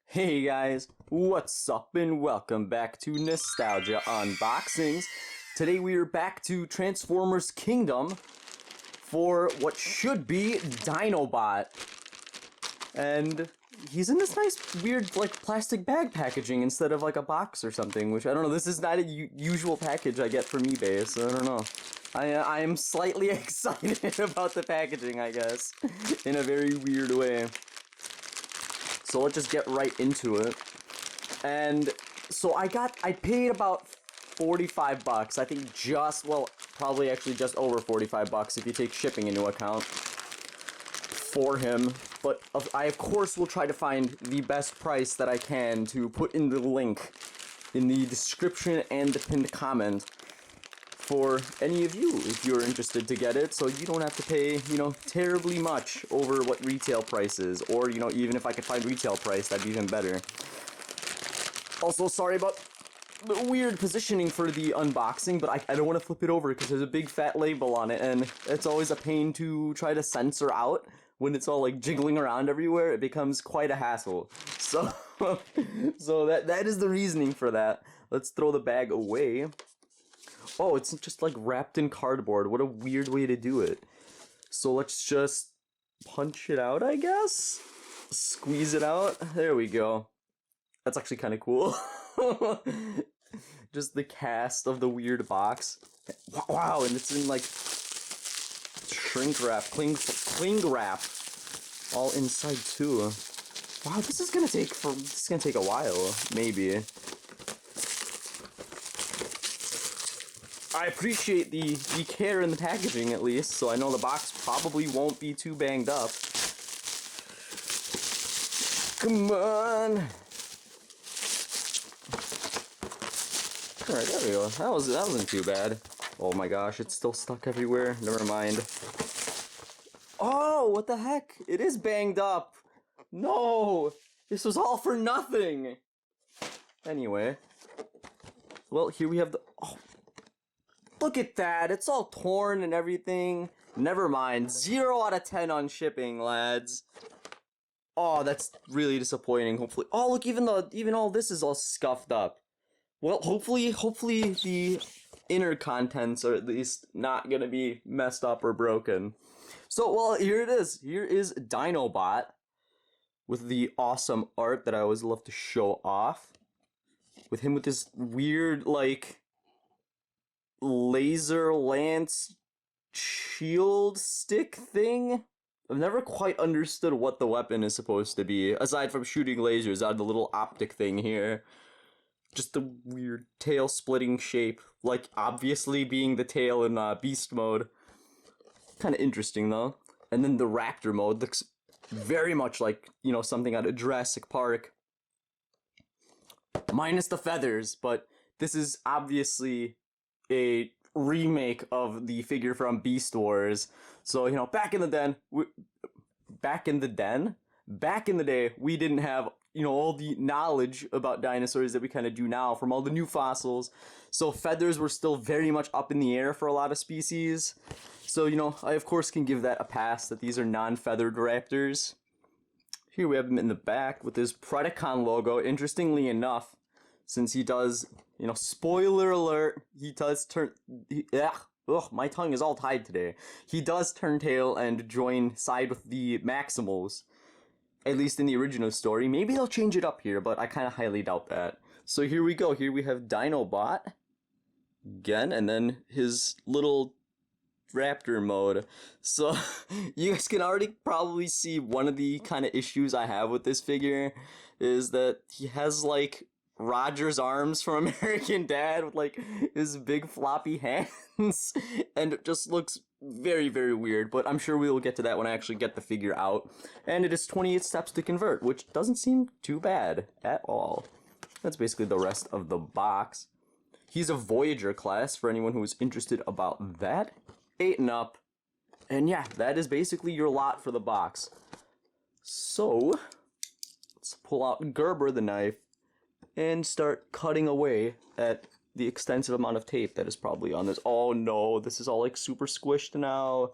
Hey guys, what's up and welcome back to Nostalgia Unboxings. Today we are back to Transformers Kingdom for what should be Dinobot. And he's in this nice weird like plastic bag packaging instead of like a box or something, which I don't know, this is not a usual package I get from eBay, so I don't know. I am slightly excited about the packaging, I guess, in a very weird way. So let's just get right into it. And so I paid about 45 bucks. I think probably actually just over 45 bucks if you take shipping into account for him. But I of course will try to find the best price that I can to put in the link in the description and the pinned comment for any of you if you're interested to get it, so you don't have to pay, terribly much over what retail price is, or, even if I could find retail price, that'd be even better. Also, sorry about the weird positioning for the unboxing, but I don't want to flip it over because there's a big fat label on it, and it's always a pain to try to censor out. When it's all like jiggling around everywhere, it becomes quite a hassle. So, that is the reasoning for that. Let's throw the bag away. Oh, it's just like wrapped in cardboard. What a weird way to do it. So let's just punch it out, I guess? Squeeze it out. There we go. That's actually kind of cool. Just the cast of the weird box. Wow, and it's in like shrink wrap, cling wrap, all inside too. Wow, this is gonna take a while, maybe. I appreciate the care in the packaging, at least, so I know the box probably won't be too banged up. Come on! Alright, there we go. That wasn't too bad. Oh my gosh, it's still stuck everywhere. Never mind. Oh, what the heck? It is banged up! No! This was all for nothing! Anyway. Well, here we have the... Oh. Look at that, it's all torn and everything. Never mind, 0 out of 10 on shipping, lads. Oh, that's really disappointing. Hopefully, oh look, even all this is all scuffed up. Well, hopefully the inner contents are at least not gonna be messed up or broken. So, well, here it is. Here is Dinobot with the awesome art that I always love to show off. With him with this weird, like, laser lance shield stick thing. I've never quite understood what the weapon is supposed to be, aside from shooting lasers out of the little optic thing here. Just the weird tail splitting shape, like obviously being the tail in beast mode. Kind of interesting though. And then the raptor mode looks very much like, something out of Jurassic Park. Minus the feathers, but this is obviously a remake of the figure from Beast Wars. So, back in the day, we didn't have, all the knowledge about dinosaurs that we kind of do now from all the new fossils. So feathers were still very much up in the air for a lot of species. So, I of course can give that a pass that these are non-feathered raptors. Here we have him in the back with his Predacon logo. Interestingly enough, since he does, spoiler alert, he does turn, my tongue is all tied today. He does turn tail and side with the Maximals, at least in the original story. Maybe they'll change it up here, but I kind of highly doubt that. So here we go. Here we have Dinobot again, and then his little raptor mode. So you guys can already probably see one of the kind of issues I have with this figure is that he has like Roger's arms from American Dad with like his big floppy hands, and it just looks very, very weird, but I'm sure we will get to that when I actually get the figure out. And it is 28 steps to convert, which doesn't seem too bad at all. That's basically the rest of the box. He's a Voyager class for anyone who is interested about that. 8 and up. And yeah, that is basically your lot for the box. So, let's pull out Gerber the knife and start cutting away at the extensive amount of tape that is probably on this. Oh no, this is all like super squished now.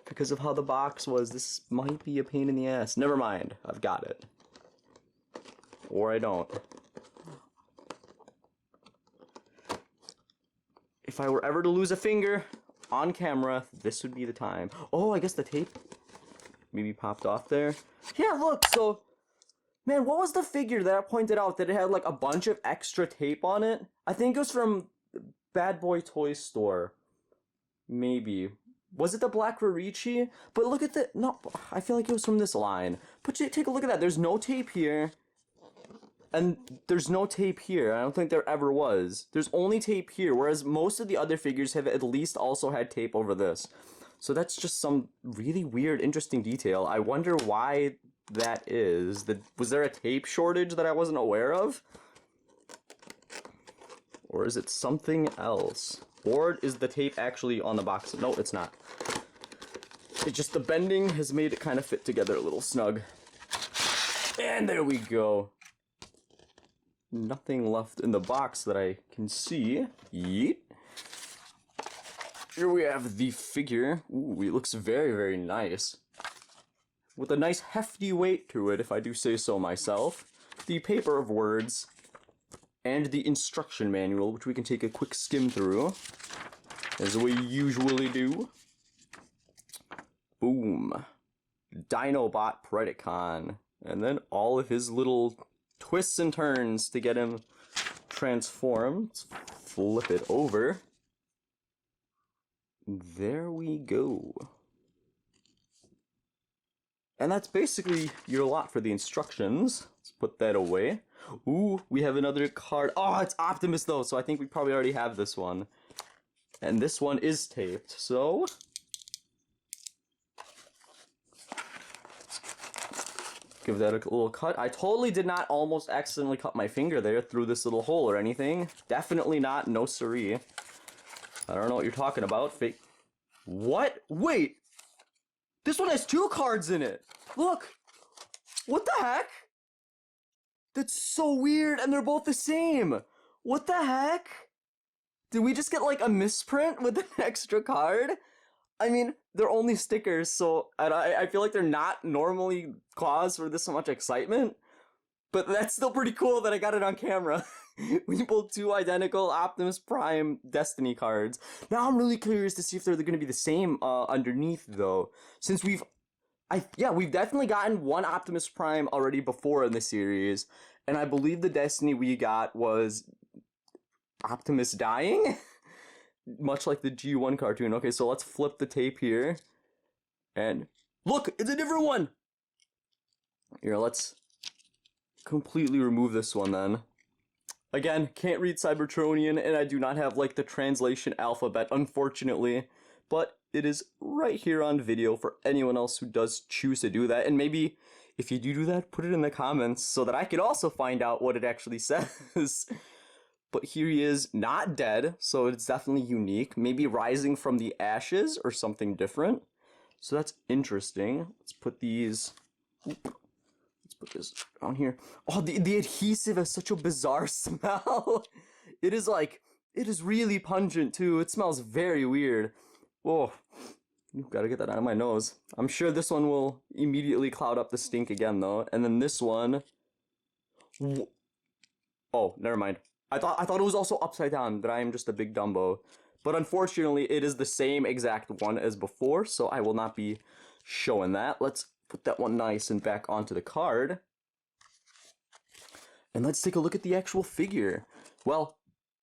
Because of how the box was, this might be a pain in the ass. Never mind, I've got it. Or I don't. If I were ever to lose a finger on camera, this would be the time. Oh, I guess the tape maybe popped off there. Yeah, look, so... Man, what was the figure that I pointed out that it had like a bunch of extra tape on it? I think it was from Bad Boy Toy Store. Maybe. Was it the Black Rarichi? But look at the... No, I feel like it was from this line. But take a look at that. There's no tape here. And there's no tape here. I don't think there ever was. There's only tape here, whereas most of the other figures have at least also had tape over this. So that's just some really weird, interesting detail. I wonder why that is. Was there a tape shortage that I wasn't aware of? Or is it something else? Or is the tape actually on the box? No, it's not. It just, the bending has made it kind of fit together a little snug. And there we go. Nothing left in the box that I can see. Yeet. Here we have the figure. Ooh, it looks very, very nice. With a nice hefty weight to it, if I do say so myself. The paper of words. And the instruction manual, which we can take a quick skim through. As we usually do. Boom. Dinobot Predacon. And then all of his little twists and turns to get him transformed. Let's flip it over. There we go. And that's basically your lot for the instructions. Let's put that away. Ooh, we have another card. Oh, it's Optimus though, so I think we probably already have this one. And this one is taped, so... Give that a little cut. I totally did not almost accidentally cut my finger there through this little hole or anything. Definitely not, no siree. I don't know what you're talking about. Fake. What? Wait! This one has 2 cards in it! Look! What the heck? That's so weird, and they're both the same! What the heck? Did we just get like a misprint with an extra card? I mean, they're only stickers, so I feel like they're not normally cause for this much excitement. But that's still pretty cool that I got it on camera. We pulled 2 identical Optimus Prime Destiny cards. Now I'm really curious to see if they're going to be the same underneath, though. Since we've definitely gotten 1 Optimus Prime already before in the series. And I believe the Destiny we got was Optimus dying? Much like the G1 cartoon. Okay, so let's flip the tape here. And look, it's a different one! Here, let's completely remove this one then. Again, can't read Cybertronian, and I do not have like the translation alphabet, unfortunately. But it is right here on video for anyone else who does choose to do that. And maybe if you do that, put it in the comments so that I can also find out what it actually says. But here he is, not dead, so it's definitely unique. Maybe rising from the ashes or something different. So that's interesting. Let's put these... Let's put this down here. Oh, the adhesive has such a bizarre smell. It is really pungent too. It smells very weird. Whoa. Gotta get that out of my nose. I'm sure this one will immediately cloud up the stink again though. And then this one... Oh, never mind. I thought it was also upside down, but I am just a big Dumbo. But unfortunately, it is the same exact one as before, so I will not be showing that. Let's put that one nice and back onto the card. And let's take a look at the actual figure. Well,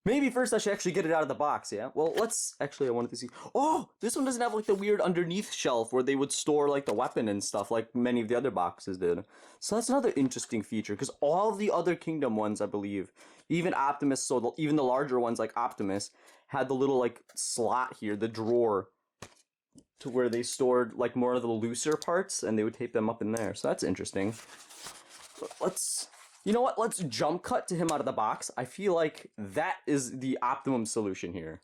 maybe first I should actually get it out of the box, yeah? Well, I wanted to see... Oh, this one doesn't have like the weird underneath shelf where they would store like the weapon and stuff like many of the other boxes did. So that's another interesting feature, because all of the other Kingdom ones, I believe, even Optimus, so even the larger ones like Optimus, had the little like slot here, the drawer, to where they stored like more of the looser parts, and they would tape them up in there. So that's interesting. You know what? Let's jump cut to him out of the box. I feel like that is the optimum solution here.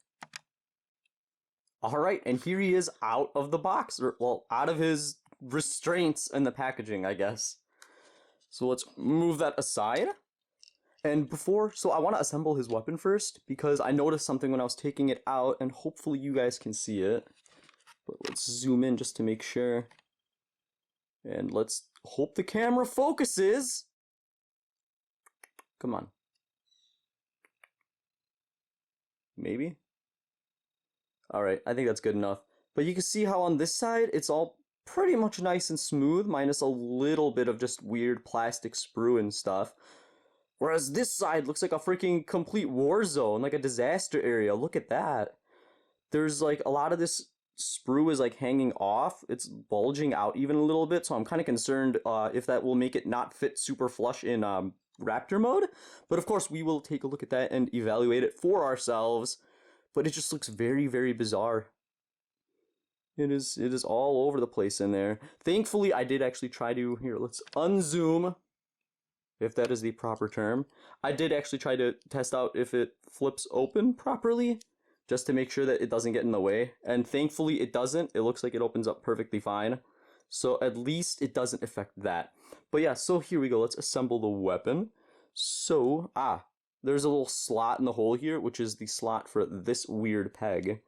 Alright, and here he is out of the box, or, well, out of his restraints in the packaging, I guess. So let's move that aside. And so I want to assemble his weapon first, because I noticed something when I was taking it out, and hopefully you guys can see it. But let's zoom in just to make sure. And let's hope the camera focuses. Come on. Maybe? Alright, I think that's good enough. But you can see how on this side, it's all pretty much nice and smooth, minus a little bit of just weird plastic sprue and stuff. Whereas this side looks like a freaking complete war zone, like a disaster area. Look at that. There's like a lot of this sprue is like hanging off. It's bulging out even a little bit, so I'm kind of concerned if that will make it not fit super flush in Raptor mode. But of course, we will take a look at that and evaluate it for ourselves. But it just looks very, very bizarre. It is all over the place in there. Thankfully, I did actually try to, here, let's unzoom, if that is the proper term. I did actually try to test out if it flips open properly, just to make sure that it doesn't get in the way. And thankfully, it doesn't. It looks like it opens up perfectly fine. So at least it doesn't affect that. But yeah, so here we go. Let's assemble the weapon. So, there's a little slot in the hole here, which is the slot for this weird peg.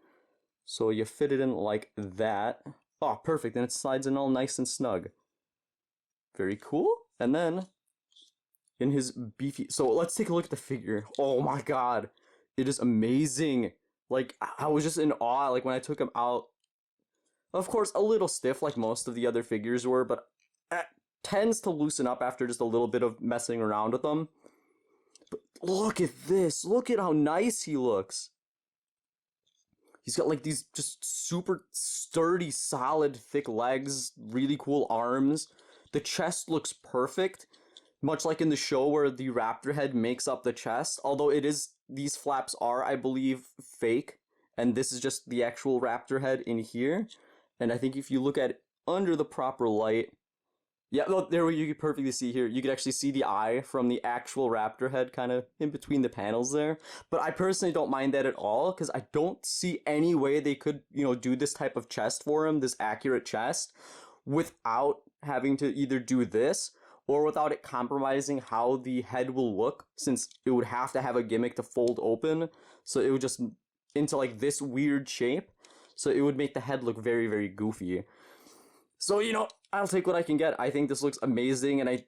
So you fit it in like that. Oh, perfect. And it slides in all nice and snug. Very cool. And then in his beefy... So let's take a look at the figure. Oh my god. It is amazing. Like, I was just in awe, like, when I took him out. Of course, a little stiff, like most of the other figures were, but it tends to loosen up after just a little bit of messing around with them. But look at this. Look at how nice he looks. He's got, like, these just super sturdy, solid, thick legs, really cool arms. The chest looks perfect, much like in the show where the raptor head makes up the chest, although it is... These flaps are, I believe, fake, and this is just the actual raptor head in here. And I think if you look at it under the proper light, yeah, look, there you can perfectly see here. You can actually see the eye from the actual raptor head kind of in between the panels there. But I personally don't mind that at all, because I don't see any way they could, you know, do this type of chest for him, this accurate chest, without having to either do this, or without it compromising how the head will look, since it would have to have a gimmick to fold open, so it would just into like this weird shape, so it would make the head look very, very goofy. So, you know, I'll take what I can get. I think this looks amazing, and I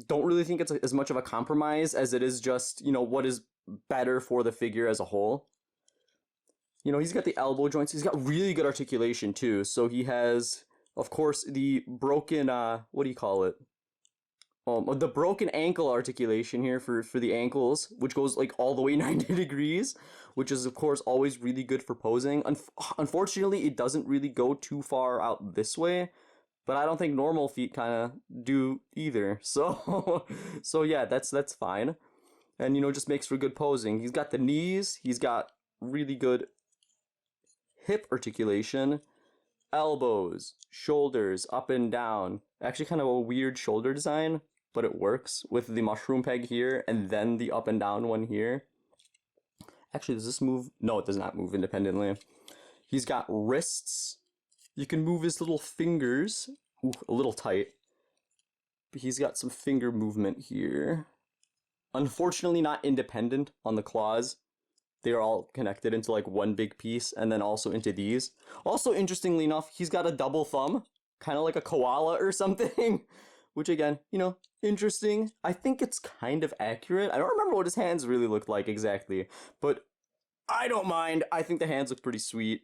don't really think it's as much of a compromise as it is just, you know, what is better for the figure as a whole. You know, he's got the elbow joints, he's got really good articulation too, so he has, of course, the broken, what do you call it? The broken ankle articulation here for the ankles, which goes like all the way 90 degrees, which is of course always really good for posing. Unfortunately, it doesn't really go too far out this way, but I don't think normal feet kind of do either. So, so yeah, that's fine, and you know, just makes for good posing. He's got the knees, he's got really good hip articulation, elbows, shoulders, up and down. Actually, kind of a weird shoulder design, but it works with the mushroom peg here and then the up and down one here. Actually, does this move? No, it does not move independently. He's got wrists. You can move his little fingers. Ooh, a little tight. But he's got some finger movement here. Unfortunately, not independent on the claws. They are all connected into like one big piece, and then also into these. Also, interestingly enough, he's got a double thumb, kind of like a koala or something. Which again, you know, interesting. I think it's kind of accurate. I don't remember what his hands really looked like exactly, but I don't mind. I think the hands look pretty sweet.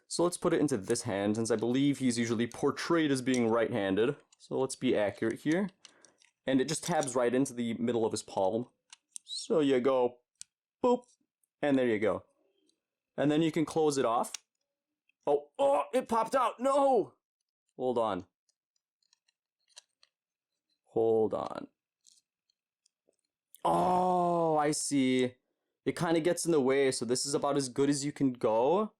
So let's put it into this hand, since I believe he's usually portrayed as being right-handed. So let's be accurate here. And it just tabs right into the middle of his palm. So you go, boop, and there you go. And then you can close it off. Oh, it popped out. No! Hold on. Hold on. Oh, I see. It kind of gets in the way, so this is about as good as you can go.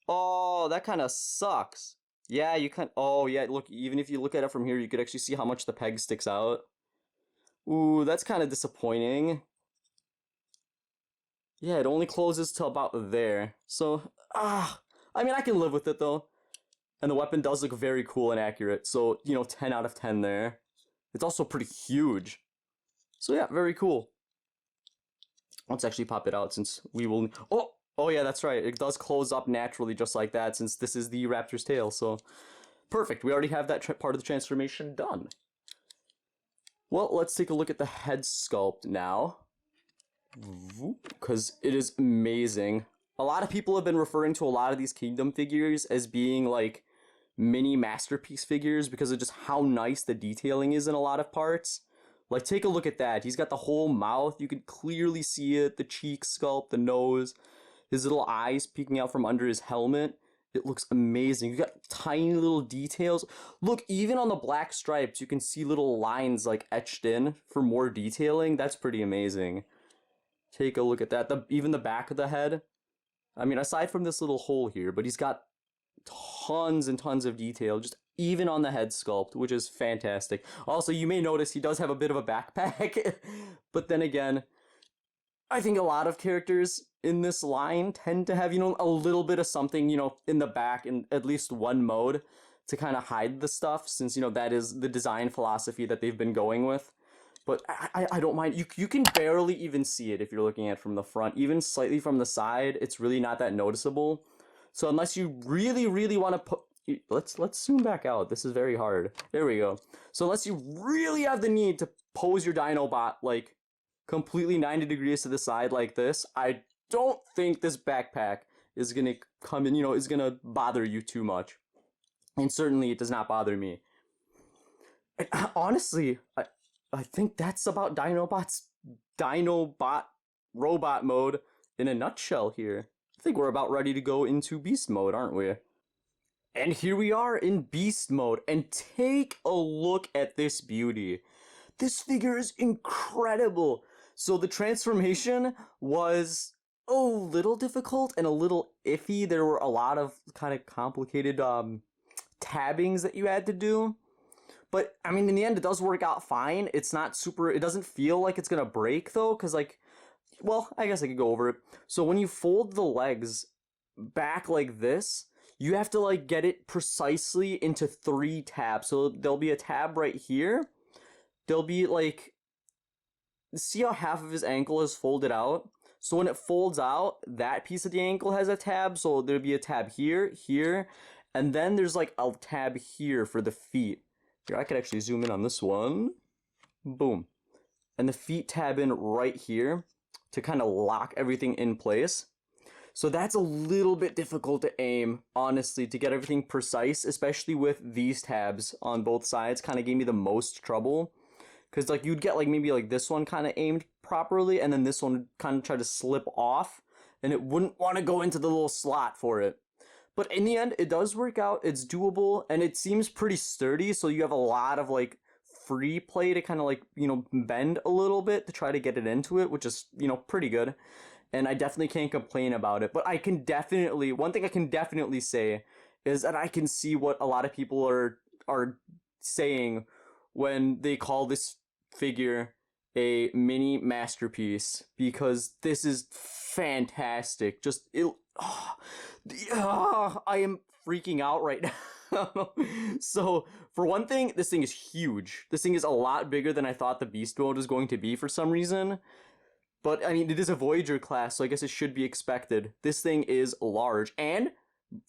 Oh, that kind of sucks. Yeah, you can. Oh, yeah, look, even if you look at it from here, you could actually see how much the peg sticks out. Ooh, that's kind of disappointing. Yeah, it only closes till about there. So, I mean, I can live with it, though. And the weapon does look very cool and accurate, so, you know, 10 out of 10 there. It's also pretty huge. So yeah, very cool. Let's actually pop it out, since we will... Oh yeah, that's right. It does close up naturally just like that, since this is the raptor's tail, so... Perfect, we already have that part of the transformation done. Well, let's take a look at the head sculpt now, because it is amazing. A lot of people have been referring to a lot of these Kingdom figures as being like mini masterpiece figures because of just how nice the detailing is in a lot of parts. Like, take a look at that. He's got the whole mouth. You can clearly see it. The cheek sculpt, the nose, his little eyes peeking out from under his helmet. It looks amazing. You got tiny little details. Look, even on the black stripes, you can see little lines like etched in for more detailing. That's pretty amazing. Take a look at that. Even the back of the head. I mean, aside from this little hole here, but he's got tons and tons of detail, just even on the head sculpt, which is fantastic. Also, you may notice he does have a bit of a backpack, but then again, I think a lot of characters in this line tend to have, you know, a little bit of something, you know, in the back in at least one mode to kind of hide the stuff, since, you know, that is the design philosophy that they've been going with. But I don't mind. You can barely even see it if you're looking at it from the front. Even slightly from the side, it's really not that noticeable. So unless you really, really want to put... Let's zoom back out. This is very hard. There we go. So unless you really have the need to pose your Dinobot, like, completely 90 degrees to the side like this, I don't think this backpack is going to come in, you know, is going to bother you too much. And certainly it does not bother me. And honestly, I think that's about Dinobot robot mode in a nutshell here. I think we're about ready to go into beast mode, aren't we? And here we are in beast mode, and take a look at this beauty. This figure is incredible. So the transformation was a little difficult and a little iffy. There were a lot of kind of complicated tabbings that you had to do. But, I mean, in the end, it does work out fine. It's not super... It doesn't feel like it's gonna break, though, because, like... Well, I guess I could go over it. So when you fold the legs back like this, you have to, like, get it precisely into 3 tabs. So there'll be a tab right here. There'll be, like... See how half of his ankle is folded out? So when it folds out, that piece of the ankle has a tab. So there'll be a tab here, here. And then there's, like, a tab here for the feet. Here, I could actually zoom in on this one. Boom. And the feet tab in right here to kind of lock everything in place. So that's a little bit difficult to aim, honestly, to get everything precise, especially with these tabs on both sides. Kind of gave me the most trouble. Because, like, you'd get, like, maybe, like, this one kind of aimed properly, and then this one would kind of try to slip off, and it wouldn't want to go into the little slot for it. But in the end, it does work out, it's doable, and it seems pretty sturdy, so you have a lot of, like, free play to kind of, like, you know, bend a little bit to try to get it into it, which is, you know, pretty good. And I definitely can't complain about it. But I can definitely, one thing I can definitely say is that I can see what a lot of people are saying when they call this figure a mini masterpiece, because this is fantastic. Just, I am freaking out right now. So, for one thing, this thing is huge. This thing is a lot bigger than I thought the beast mode was going to be for some reason. But, I mean, it is a Voyager class, so I guess it should be expected. This thing is large, and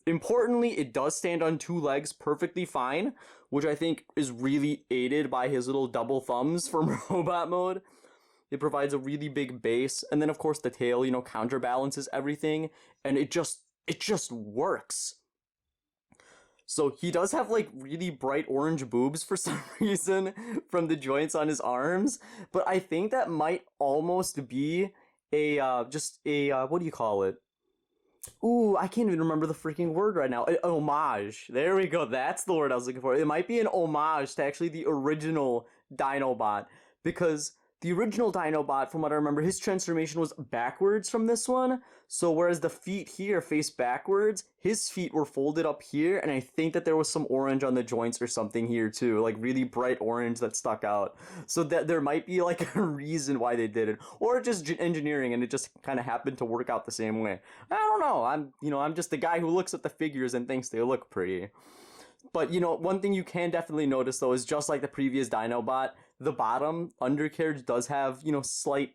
importantly, it does stand on 2 legs perfectly fine, which I think is really aided by his little double thumbs from robot mode. It provides a really big base, and then of course the tail, you know, counterbalances everything, and it just works. So he does have, like, really bright orange boobs for some reason from the joints on his arms, but I think that might almost be a, what do you call it? Ooh, I can't even remember the freaking word right now. An homage. There we go. That's the word I was looking for. It might be an homage to actually the original Dinobot, because the original Dinobot, from what I remember, his transformation was backwards from this one. So whereas the feet here face backwards, his feet were folded up here, and I think that there was some orange on the joints or something here too, like really bright orange that stuck out. So that there might be like a reason why they did it, or just engineering, and it just kind of happened to work out the same way. I don't know. I'm just the guy who looks at the figures and thinks they look pretty. But, you know, one thing you can definitely notice, though, is just like the previous Dinobot, the bottom undercarriage does have, you know, slight,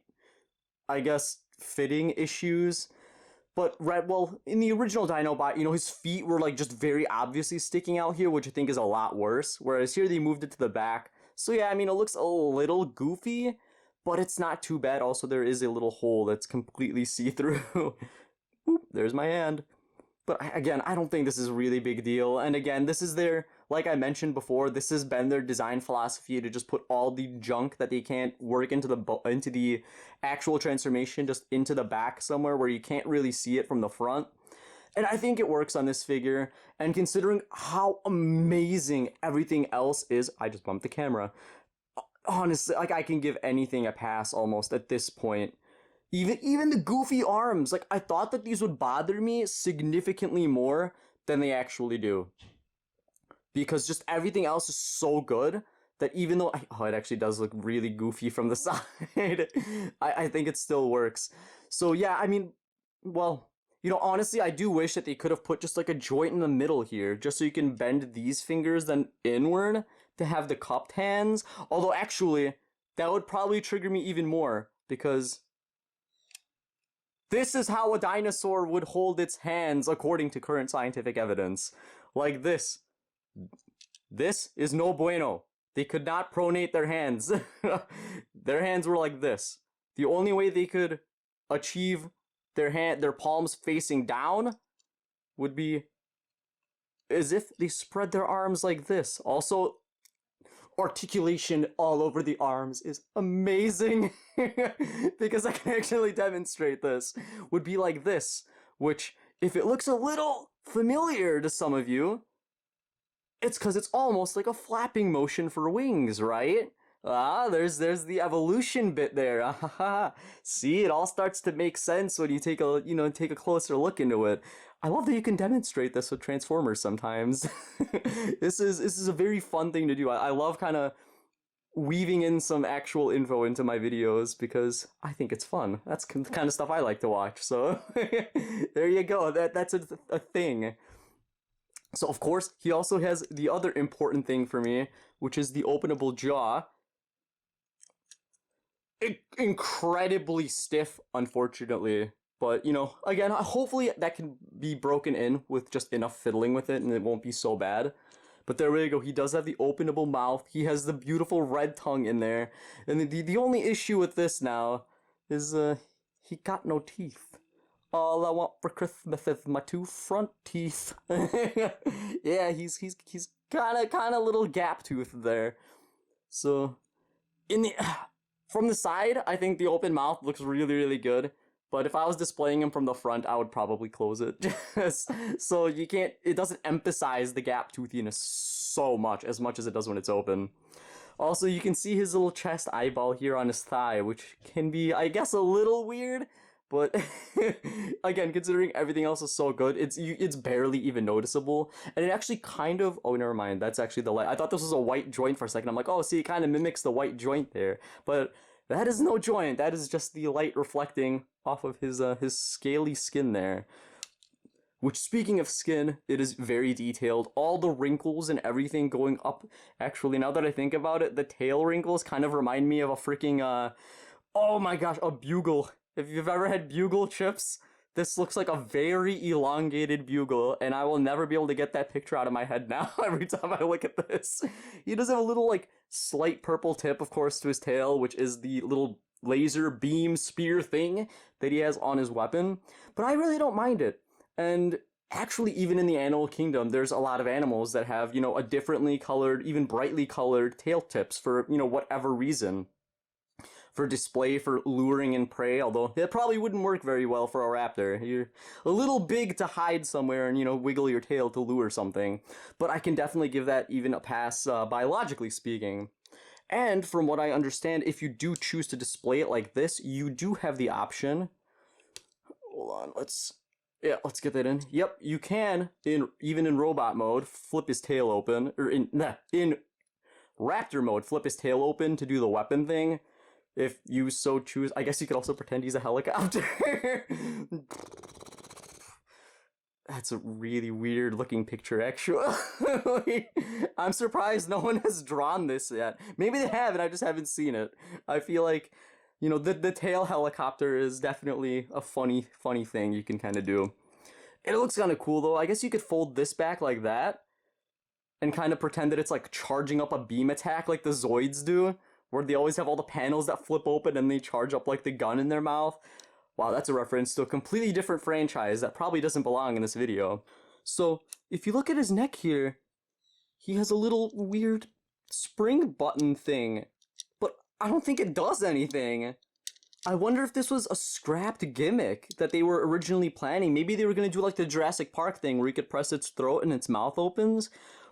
I guess, fitting issues. But, right, well, in the original Dinobot, you know, his feet were, like, just very obviously sticking out here, which I think is a lot worse. Whereas here they moved it to the back, So yeah, I mean, it looks a little goofy, but it's not too bad. Also, there is a little hole that's completely see-through. Oop, there's my hand. But again, I don't think this is a really big deal. And again, this is their, like I mentioned before, this has been their design philosophy to just put all the junk that they can't work into the actual transformation just into the back somewhere where you can't really see it from the front. And I think it works on this figure. And considering how amazing everything else is, I just bumped the camera. Honestly, like, I can give anything a pass almost at this point. Even the goofy arms, like, I thought that these would bother me significantly more than they actually do. Because just everything else is so good that even though, oh, it actually does look really goofy from the side, I think it still works. So yeah, I mean, well, you know, honestly, I do wish that they could have put just like a joint in the middle here, just so you can bend these fingers then inward to have the cupped hands. Although actually, that would probably trigger me even more, because this is how a dinosaur would hold its hands according to current scientific evidence. Like this. This is no bueno. They could not pronate their hands. Their hands were like this. The only way they could achieve their palms facing down would be as if they spread their arms like this. Also, articulation all over the arms is amazing. Because I can actually demonstrate this. Would be like this, which, if it looks a little familiar to some of you, it's because it's almost like a flapping motion for wings, right? Ah, there's the evolution bit there. Ah, see, it all starts to make sense when you take a closer look into it. I love that you can demonstrate this with Transformers sometimes. This is a very fun thing to do. I love kind of weaving in some actual info into my videos because I think it's fun. That's the kind of stuff I like to watch. So there you go. That's a thing. So of course, he also has the other important thing for me, which is the openable jaw. Incredibly stiff, unfortunately. But, you know, again, hopefully that can be broken in with just enough fiddling with it and it won't be so bad. But there we go, he does have the openable mouth, he has the beautiful red tongue in there. And the only issue with this now is, he got no teeth. All I want for Christmas is my two front teeth. Yeah, he's kind of little gap tooth there. So from the side, I think the open mouth looks really, really good. But if I was displaying him from the front, I would probably close it. So it doesn't emphasize the gap toothiness so much as it does when it's open. Also, you can see his little chest eyeball here on his thigh, which can be, I guess, a little weird. But again, considering everything else is so good, it's barely even noticeable. And it actually kind of, oh, never mind, that's actually the light. I thought this was a white joint for a second. I'm like, oh, see, it kind of mimics the white joint there. But that is no joint. That is just the light reflecting off of his scaly skin there. Which, speaking of skin, it is very detailed. All the wrinkles and everything going up. Actually, now that I think about it, the tail wrinkles kind of remind me of a freaking, oh my gosh, a bugle. If you've ever had bugle chips, this looks like a very elongated bugle, and I will never be able to get that picture out of my head now every time I look at this. He does have a little, like, slight purple tip, of course, to his tail, which is the little laser beam spear thing that he has on his weapon, but I really don't mind it. And actually, even in the animal kingdom, there's a lot of animals that have, you know, a differently colored, even brightly colored tail tips for, you know, whatever reason. For display, for luring and prey, although it probably wouldn't work very well for a raptor. You're a little big to hide somewhere and, you know, wiggle your tail to lure something. But I can definitely give that even a pass, biologically speaking. And from what I understand, if you do choose to display it like this, you do have the option. Hold on, let's get that in. Yep, you can, even in robot mode, flip his tail open, or in raptor mode, flip his tail open to do the weapon thing. If you so choose. I guess you could also pretend he's a helicopter. That's a really weird looking picture, actually. I'm surprised no one has drawn this yet. Maybe they have, and I just haven't seen it. I feel like, you know, the tail helicopter is definitely a funny thing you can kind of do. And it looks kind of cool, though. I guess you could fold this back like that. and kind of pretend that it's like charging up a beam attack like the Zoids do, where they always have all the panels that flip open and they charge up like the gun in their mouth. Wow, that's a reference to a completely different franchise that probably doesn't belong in this video. So, if you look at his neck here, he has a little weird spring button thing, but I don't think it does anything. I wonder if this was a scrapped gimmick that they were originally planning. Maybe they were going to do like the Jurassic Park thing where you could press its throat and its mouth opens,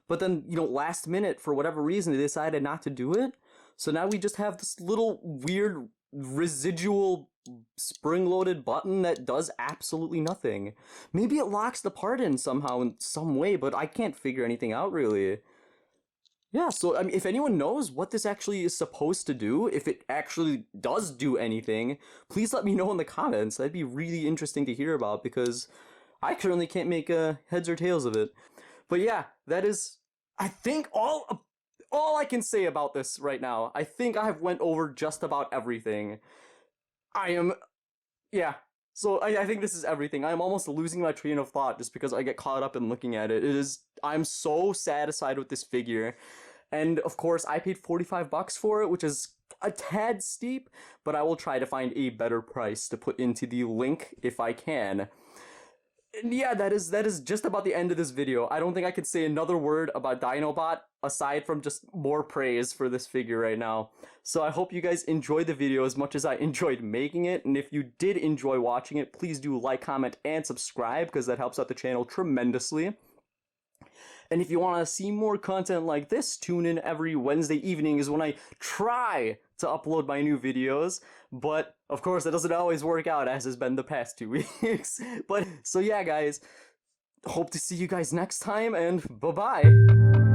but then, you know, last minute, for whatever reason, they decided not to do it. So now we just have this little weird residual spring-loaded button that does absolutely nothing. Maybe it locks the part in somehow in some way, but I can't figure anything out really. Yeah, so I mean, if anyone knows what this actually is supposed to do, if it actually does do anything, please let me know in the comments. That'd be really interesting to hear about because I currently can't make heads or tails of it. But yeah, that is, I think, all I can say about this right now. I think I have went over just about everything. Yeah. So I think this is everything. I'm almost losing my train of thought just because I get caught up in looking at it. I'm so satisfied with this figure. And of course, I paid $45 for it, which is a tad steep, but I will try to find a better price to put into the link if I can. And yeah, that is just about the end of this video. I don't think I could say another word about Dinobot aside from just more praise for this figure right now. So I hope you guys enjoyed the video as much as I enjoyed making it, and if you did enjoy watching it, please do like, comment, and subscribe because that helps out the channel tremendously. And if you want to see more content like this, tune in every Wednesday evening is when I try to upload my new videos. But, of course, it doesn't always work out, as has been the past 2 weeks. But, so yeah, guys, hope to see you guys next time, and bye-bye!